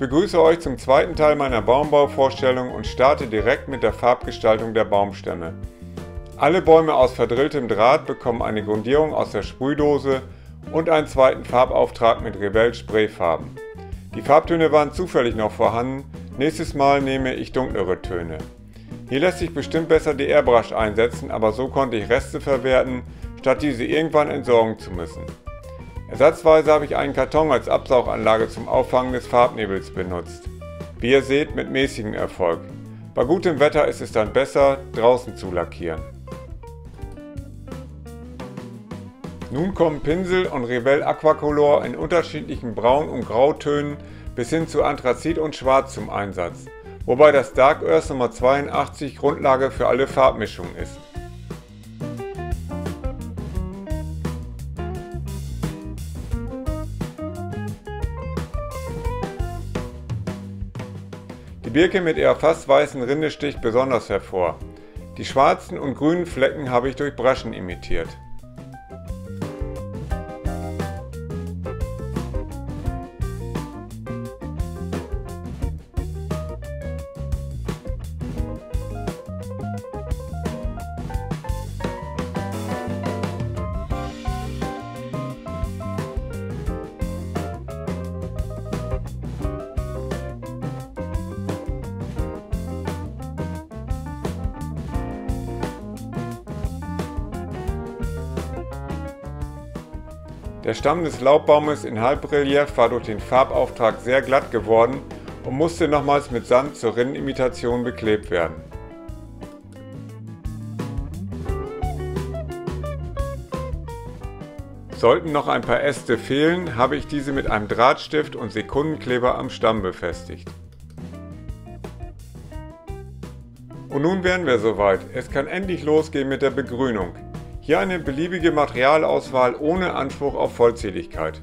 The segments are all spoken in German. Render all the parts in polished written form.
begrüße euch zum zweiten Teil meiner Baumbauvorstellung und starte direkt mit der Farbgestaltung der Baumstämme. Alle Bäume aus verdrilltem Draht bekommen eine Grundierung aus der Sprühdose und einen zweiten Farbauftrag mit Revell Sprayfarben. Die Farbtöne waren zufällig noch vorhanden, nächstes Mal nehme ich dunklere Töne. Hier lässt sich bestimmt besser die Airbrush einsetzen, aber so konnte ich Reste verwerten, statt diese irgendwann entsorgen zu müssen. Ersatzweise habe ich einen Karton als Absauganlage zum Auffangen des Farbnebels benutzt. Wie ihr seht, mit mäßigem Erfolg. Bei gutem Wetter ist es dann besser, draußen zu lackieren. Nun kommen Pinsel und Revell Aquacolor in unterschiedlichen Braun- und Grautönen bis hin zu Anthrazit und Schwarz zum Einsatz, wobei das Dark Earth Nummer 82 Grundlage für alle Farbmischungen ist. Die Birke mit ihrer fast weißen Rinde sticht besonders hervor. Die schwarzen und grünen Flecken habe ich durch Breschen imitiert. Der Stamm des Laubbaumes in Halbrelief war durch den Farbauftrag sehr glatt geworden und musste nochmals mit Sand zur Rinnenimitation beklebt werden. Sollten noch ein paar Äste fehlen, habe ich diese mit einem Drahtstift und Sekundenkleber am Stamm befestigt. Und nun wären wir soweit. Es kann endlich losgehen mit der Begrünung. Hier eine beliebige Materialauswahl ohne Anspruch auf Vollzähligkeit.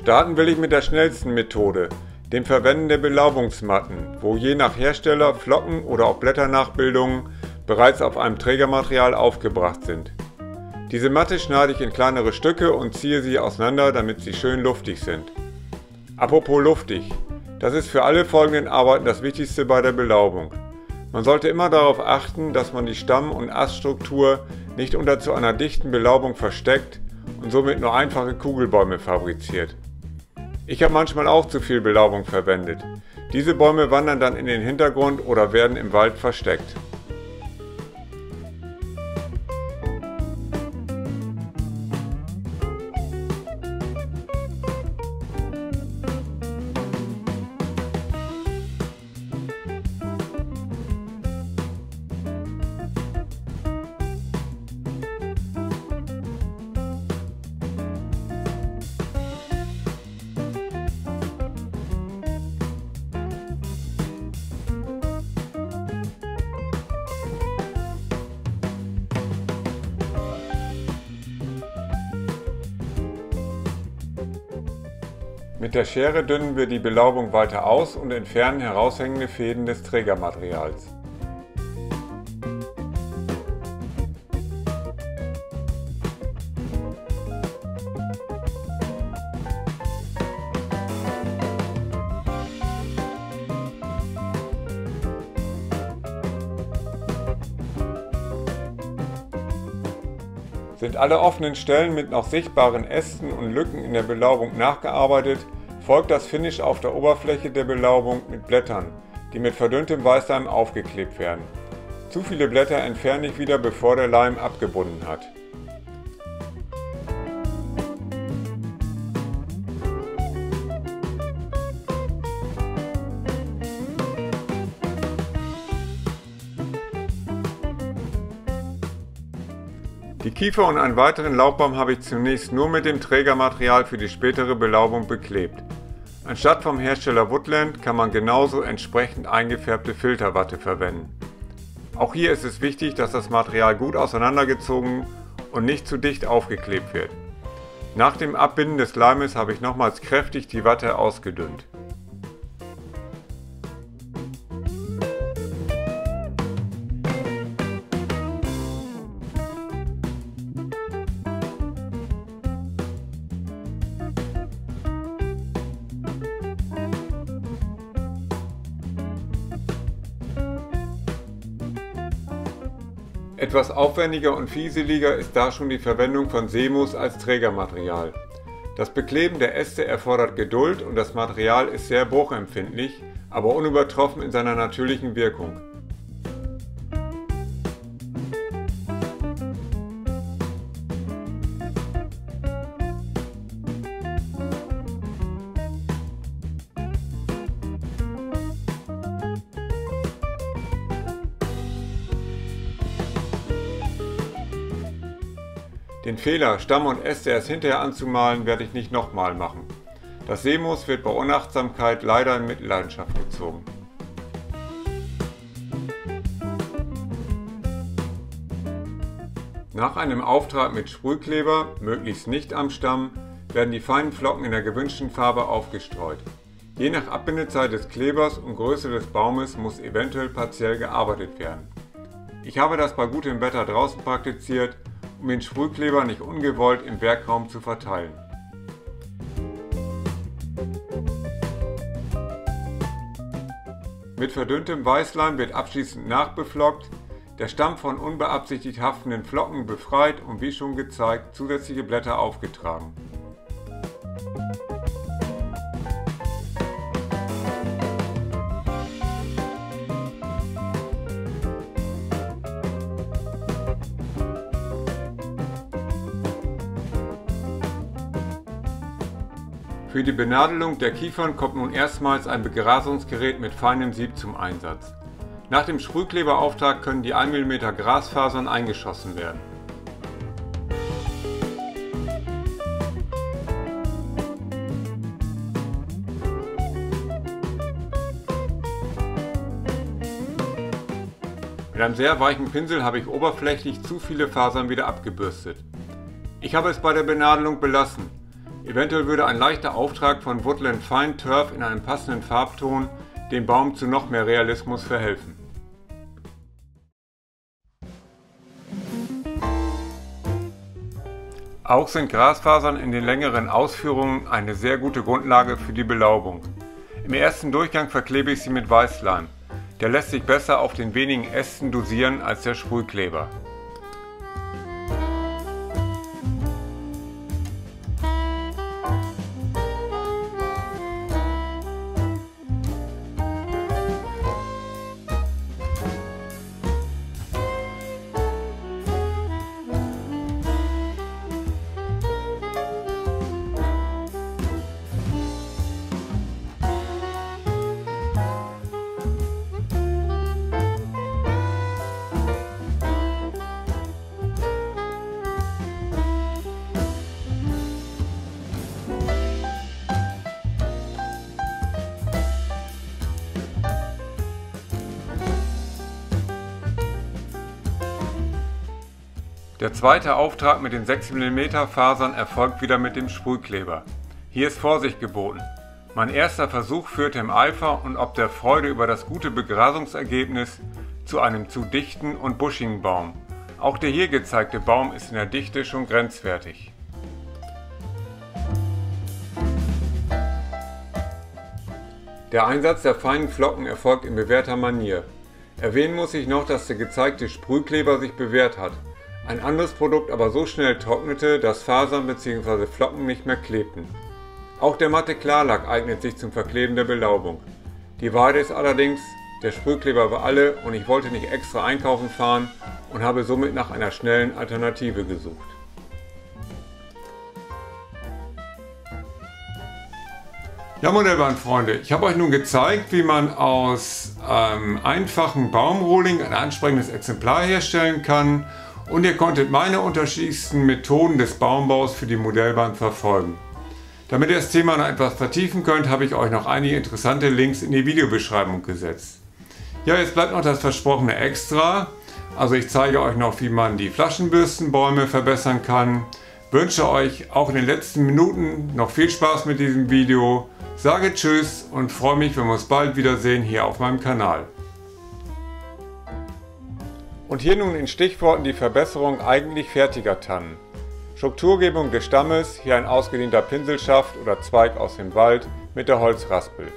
Starten will ich mit der schnellsten Methode, dem Verwenden der Belaubungsmatten, wo je nach Hersteller Flocken oder auch Blätternachbildungen bereits auf einem Trägermaterial aufgebracht sind. Diese Matte schneide ich in kleinere Stücke und ziehe sie auseinander, damit sie schön luftig sind. Apropos luftig, das ist für alle folgenden Arbeiten das Wichtigste bei der Belaubung. Man sollte immer darauf achten, dass man die Stamm- und Aststruktur nicht unter zu einer dichten Belaubung versteckt und somit nur einfache Kugelbäume fabriziert. Ich habe manchmal auch zu viel Belaubung verwendet. Diese Bäume wandern dann in den Hintergrund oder werden im Wald versteckt. Mit der Schere dünnen wir die Belaubung weiter aus und entfernen heraushängende Fäden des Trägermaterials. Sind alle offenen Stellen mit noch sichtbaren Ästen und Lücken in der Belaubung nachgearbeitet, folgt das Finish auf der Oberfläche der Belaubung mit Blättern, die mit verdünntem Weißleim aufgeklebt werden. Zu viele Blätter entferne ich wieder, bevor der Leim abgebunden hat. Die Kiefer und einen weiteren Laubbaum habe ich zunächst nur mit dem Trägermaterial für die spätere Belaubung beklebt. Anstatt vom Hersteller Woodland kann man genauso entsprechend eingefärbte Filterwatte verwenden. Auch hier ist es wichtig, dass das Material gut auseinandergezogen und nicht zu dicht aufgeklebt wird. Nach dem Abbinden des Leimes habe ich nochmals kräftig die Watte ausgedünnt. Etwas aufwendiger und fieseliger ist da schon die Verwendung von Seemoos als Trägermaterial. Das Bekleben der Äste erfordert Geduld und das Material ist sehr bruchempfindlich, aber unübertroffen in seiner natürlichen Wirkung. Den Fehler, Stamm und Äste erst hinterher anzumalen, werde ich nicht nochmal machen. Das Seemoos wird bei Unachtsamkeit leider in Mitleidenschaft gezogen. Nach einem Auftrag mit Sprühkleber, möglichst nicht am Stamm, werden die feinen Flocken in der gewünschten Farbe aufgestreut. Je nach Abbindezeit des Klebers und Größe des Baumes muss eventuell partiell gearbeitet werden. Ich habe das bei gutem Wetter draußen praktiziert, um den Sprühkleber nicht ungewollt im Werkraum zu verteilen. Mit verdünntem Weißleim wird abschließend nachbeflockt, der Stamm von unbeabsichtigt haftenden Flocken befreit und wie schon gezeigt zusätzliche Blätter aufgetragen. Für die Benadelung der Kiefern kommt nun erstmals ein Begrasungsgerät mit feinem Sieb zum Einsatz. Nach dem Sprühkleberauftrag können die 1 mm Grasfasern eingeschossen werden. Mit einem sehr weichen Pinsel habe ich oberflächlich zu viele Fasern wieder abgebürstet. Ich habe es bei der Benadelung belassen. Eventuell würde ein leichter Auftrag von Woodland Fine Turf in einem passenden Farbton dem Baum zu noch mehr Realismus verhelfen. Auch sind Grasfasern in den längeren Ausführungen eine sehr gute Grundlage für die Belaubung. Im ersten Durchgang verklebe ich sie mit Weißleim. Der lässt sich besser auf den wenigen Ästen dosieren als der Sprühkleber. Der zweite Auftrag mit den 6 mm Fasern erfolgt wieder mit dem Sprühkleber. Hier ist Vorsicht geboten. Mein erster Versuch führte im Eifer und ob der Freude über das gute Begrasungsergebnis zu einem zu dichten und buschigen Baum. Auch der hier gezeigte Baum ist in der Dichte schon grenzwertig. Der Einsatz der feinen Flocken erfolgt in bewährter Manier. Erwähnen muss ich noch, dass der gezeigte Sprühkleber sich bewährt hat. Ein anderes Produkt aber so schnell trocknete, dass Fasern bzw. Flocken nicht mehr klebten. Auch der matte Klarlack eignet sich zum Verkleben der Belaubung. Die Wahrheit ist allerdings, der Sprühkleber war alle und ich wollte nicht extra einkaufen fahren und habe somit nach einer schnellen Alternative gesucht. Ja, Modellbahnfreunde, ich habe euch nun gezeigt, wie man aus einem einfachen Baumrohling ein ansprechendes Exemplar herstellen kann. Und ihr konntet meine unterschiedlichsten Methoden des Baumbaus für die Modellbahn verfolgen. Damit ihr das Thema noch etwas vertiefen könnt, habe ich euch noch einige interessante Links in die Videobeschreibung gesetzt. Ja, jetzt bleibt noch das versprochene Extra. Also ich zeige euch noch, wie man die Flaschenbürstenbäume verbessern kann. Wünsche euch auch in den letzten Minuten noch viel Spaß mit diesem Video. Sage Tschüss und freue mich, wenn wir uns bald wiedersehen hier auf meinem Kanal. Und hier nun in Stichworten die Verbesserung eigentlich fertiger Tannen. Strukturgebung des Stammes, hier ein ausgedehnter Pinselschaft oder Zweig aus dem Wald mit der Holzraspel.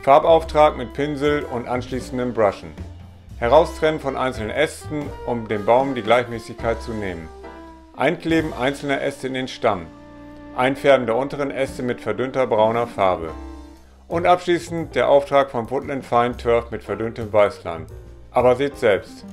Farbauftrag mit Pinsel und anschließendem Brushen. Heraustrennen von einzelnen Ästen, um dem Baum die Gleichmäßigkeit zu nehmen. Einkleben einzelner Äste in den Stamm. Einfärben der unteren Äste mit verdünnter brauner Farbe. Und abschließend der Auftrag vom Woodland Fine Turf mit verdünntem Weißleim. Aber seht selbst.